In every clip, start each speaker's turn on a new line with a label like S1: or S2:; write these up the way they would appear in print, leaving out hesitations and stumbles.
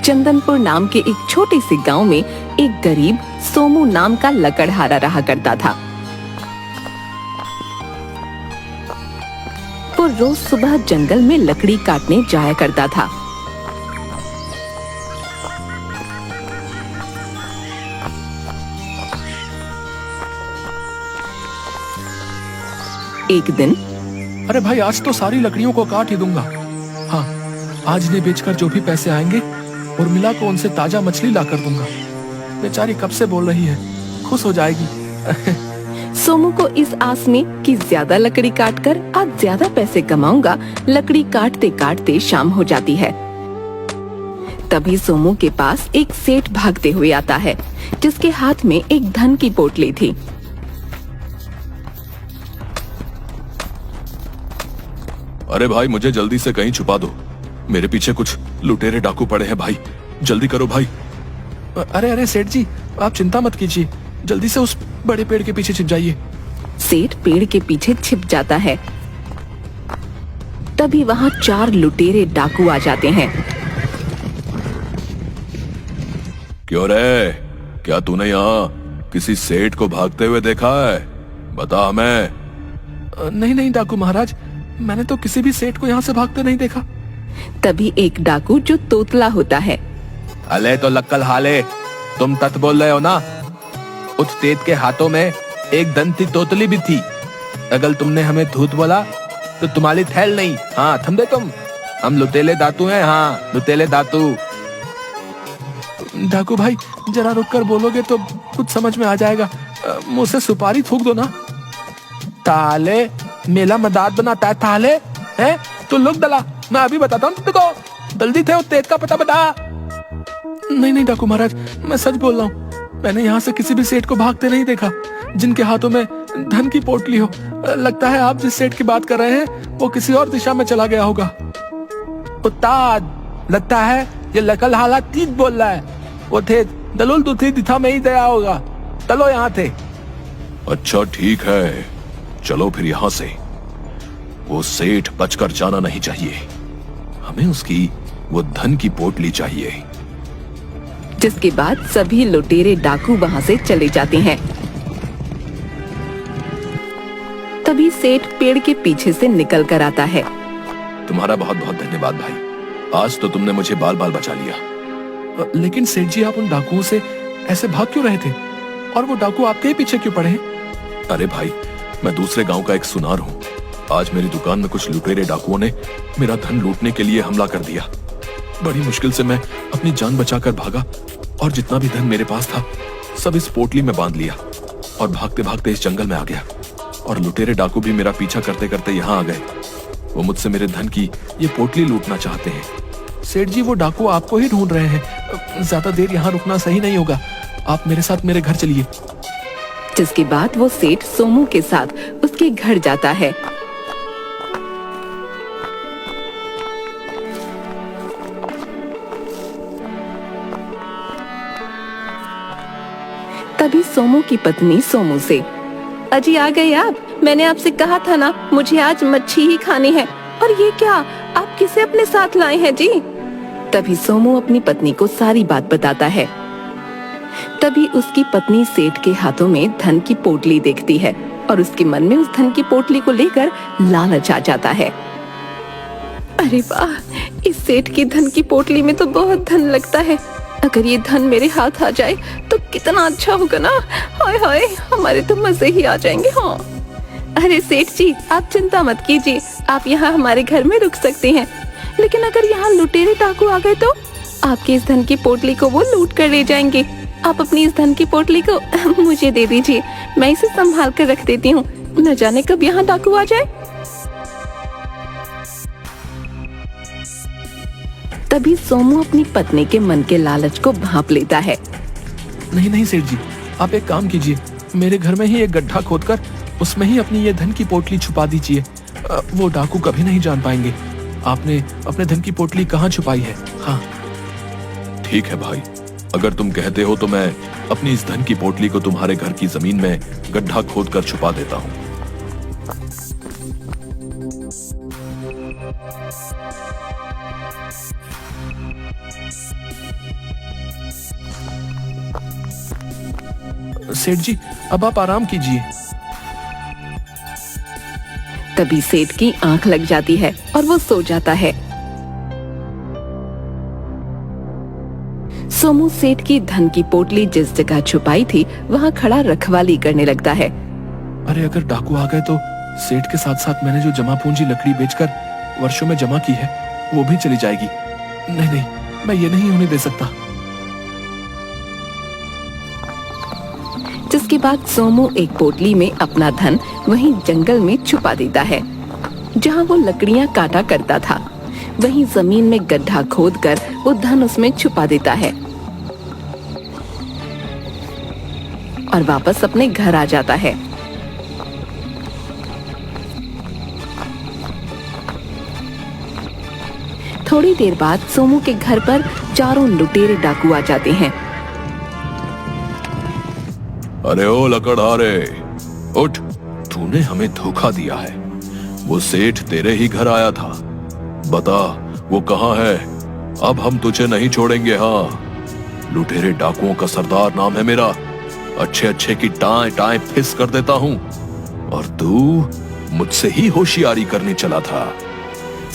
S1: चंदनपुर नाम के एक छोटे से गांव में एक गरीब सोमू नाम का लकड़हारा रहा करता था। वो रोज सुबह जंगल में लकड़ी काटने जाया करता था। एक दिन,
S2: अरे भाई, आज तो सारी लकड़ियों को काट ही दूंगा। हाँ, आज इन्हें बेचकर जो भी पैसे आएंगे उर्मिला को उनसे ताजा मछली ला कर दूंगा। बेचारी कब से बोल रही है, खुश हो जाएगी।
S1: सोमू को इस आस में कि ज्यादा लकड़ी काटकर आज ज्यादा पैसे कमाऊंगा, लकड़ी काटते काटते शाम हो जाती है। तभी सोमू के पास एक सेठ भागते हुए आता है, जिसके हाथ में एक धन की पोटली थी।
S2: अरे भाई, मुझे जल्दी से कहीं छुपा दो, मेरे पीछे कुछ लुटेरे डाकू पड़े हैं भाई, जल्दी करो भाई। अरे अरे सेठ जी, आप चिंता मत कीजिए, जल्दी से उस बड़े पेड़ के पीछे छिप जाइए।
S1: सेठ पेड़ के पीछे छिप जाता है। तभी वहाँ 4 लुटेरे डाकू आ जाते हैं।
S2: क्यों रे, क्या तूने यहाँ किसी सेठ को भागते हुए देखा है? बता हमें। नहीं नहीं डाकू महाराज, मैंने तो किसी भी सेठ को यहाँ से भागते नहीं देखा।
S1: तभी एक डाकू जो तोतला होता है,
S2: अले तो लक्कल हाले, तुम तत बोल रहे हो ना? उस तेत के हाथों में एक दंती तोतली भी थी। अगर तुमने हमें धूत बोला तो तुम्हारी थैल नहीं। हाँ, थम दे तुम, हम लुटेले दातू हैं। हाँ, लुटेले दातू। डाकू भाई, जरा रुक कर बोलोगे तो कुछ समझ में आ जाएगा। मुझसे सुपारी थूक दो ना। ताले मेला मदाद बनाता है ताले है? तो लोग दला, मैं अभी बताता हूँ तुमको। जल्दी थे, उस तेज का पता बता। नहीं नहीं डाकू महाराज, मैं सच बोल रहा हूँ, मैंने यहाँ से किसी भी सेठ को भागते नहीं देखा जिनके हाथों में धन की पोटली हो। लगता है आप जिस सेठ की बात कर रहे हैं वो किसी और दिशा में चला गया होगा। उस्ताद, लगता है ये लकल हाला तीत बोल रहा है। वो थे दलुल दूसरी दिशा में ही गया होगा। चलो यहाँ थे। अच्छा ठीक है, चलो फिर यहाँ से। वो सेठ बचकर जाना नहीं चाहिए, हमें उसकी वो धन की पोटली चाहिए।
S1: जिसके बाद सभी लुटेरे डाकू वहाँ से चले जाते हैं। तभी सेठ पेड़ के पीछे से निकल कर आता है।
S2: तुम्हारा बहुत बहुत धन्यवाद भाई, आज तो तुमने मुझे बाल बाल बचा लिया। लेकिन सेठ जी, आप उन डाकुओं से ऐसे भाग क्यों रहे थे? और वो डाकू आपके ही पीछे क्यों पड़े हैं? अरे भाई, मैं दूसरे गांव का एक सुनार हूँ। आज मेरी दुकान में कुछ लुटेरे डाकुओं ने मेरा धन लूटने के लिए हमला कर दिया। बड़ी मुश्किल से मैं अपनी जान बचाकर भागा और जितना भी धन मेरे पास था सब इस पोटली में बांध लिया और भागते भागते इस जंगल में आ गया। और लुटेरे डाकू भी मेरा पीछा करते करते यहाँ आ गए। वो मुझसे मेरे धन की ये पोटली लूटना चाहते हैं। सेठ जी, वो डाकू आपको ही ढूंढ रहे हैं, ज्यादा देर यहाँ रुकना सही नहीं होगा, आप मेरे साथ मेरे घर चलिए।
S1: जिसके बाद वो सेठ सोमू के साथ उसके घर जाता है। तभी सोमू की पत्नी सोमू से, अजी आ गए आप? मैंने आपसे कहा था ना, मुझे आज मच्छी ही खानी है। और ये क्या, आप किसे अपने साथ लाए हैं जी? तभी सोमू अपनी पत्नी को सारी बात बताता है। तभी उसकी पत्नी सेठ के हाथों में धन की पोटली देखती है और उसके मन में उस धन की पोटली को लेकर लालच आ जाता है। अरे वाह, इस सेठ की धन की पोटली में तो बहुत धन लगता है। अगर ये धन मेरे हाथ आ जाए तो कितना अच्छा होगा ना। हाय हाय, हमारे तो मजे ही आ जाएंगे। हाँ, अरे सेठ जी, आप चिंता मत कीजिए, आप यहाँ हमारे घर में रुक सकते हैं। लेकिन अगर यहाँ लुटेरे डाकू आ गए तो आपके इस धन की पोटली को वो लूट कर ले जाएंगे। आप अपनी इस धन की पोटली को मुझे दे दीजिए, मैं इसे संभाल कर रख देती हूँ, न जाने कब यहाँ डाकू आ जाए। तभी सोमू अपनी पत्नी के मन के लालच को भांप लेता है।
S2: नहीं नहीं सेठ जी, आप एक काम कीजिए, मेरे घर में ही एक गड्ढा खोदकर उसमें ही अपनी ये धन की पोटली छुपा दीजिए। वो डाकू कभी नहीं जान पाएंगे आपने अपने धन की पोटली कहाँ छुपाई है। हाँ ठीक है भाई, अगर तुम कहते हो तो मैं अपनी इस धन की पोटली को तुम्हारे घर की जमीन में गड्ढा खोदकर छुपा देता हूँ। सेठ जी, अब आप आराम कीजिए।
S1: तभी सेठ की आंख लग जाती है और वो सो जाता है। सोमू सेठ की धन की पोटली जिस जगह छुपाई थी वहां खड़ा रखवाली करने लगता है।
S2: अरे अगर डाकू आ गए तो सेठ के साथ साथ मैंने जो जमा पूंजी लकड़ी बेचकर वर्षों में जमा की है वो भी चली जाएगी। नहीं नहीं, मैं ये नहीं होने दे सकता।
S1: जिसके बाद सोमू एक पोटली में अपना धन वहीं जंगल में छुपा देता है जहां वो लकड़ियां काटा करता था। वहीं जमीन में गड्ढा खोदकर वो धन उसमें छुपा देता है और वापस अपने घर आ जाता है। थोड़ी देर बाद सोमू के घर पर चारों लुटेरे डाकू आ जाते हैं।
S3: अरे ओ लकड़हारे, उठ, तूने हमें धोखा दिया है। वो सेठ तेरे ही घर आया था, बता वो कहाँ है? अब हम तुझे नहीं छोड़ेंगे। हाँ, लुटेरे डाकुओं का सरदार नाम है मेरा। अच्छे अच्छे की टाएं टाएं फिस कर देता हूँ, और तू मुझसे ही होशियारी करने चला था।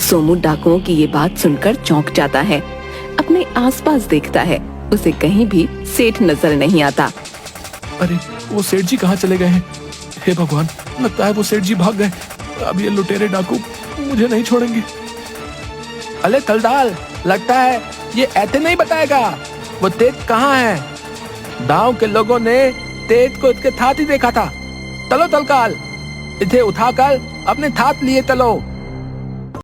S1: सोमू डाकुओं की ये बात सुनकर चौंक जाता है। अपने आसपास देखता है, उसे कहीं भी सेठ नजर नहीं आता।
S2: अरे वो सेठ जी कहाँ चले गए हैं? हे भगवान, लगता है वो सेठ जी भाग गए। अब ये लुटेरे डाकू मुझे नहीं छोड़ेंगे। अरे तलदाल, लगता है ये ऐसे नहीं बताएगा वो तेज कहाँ है। गांव के लोगों ने तेज को इसके थात ही देखा था। चलो तलकाल, इसे उठाकर अपने थात लिए चलो।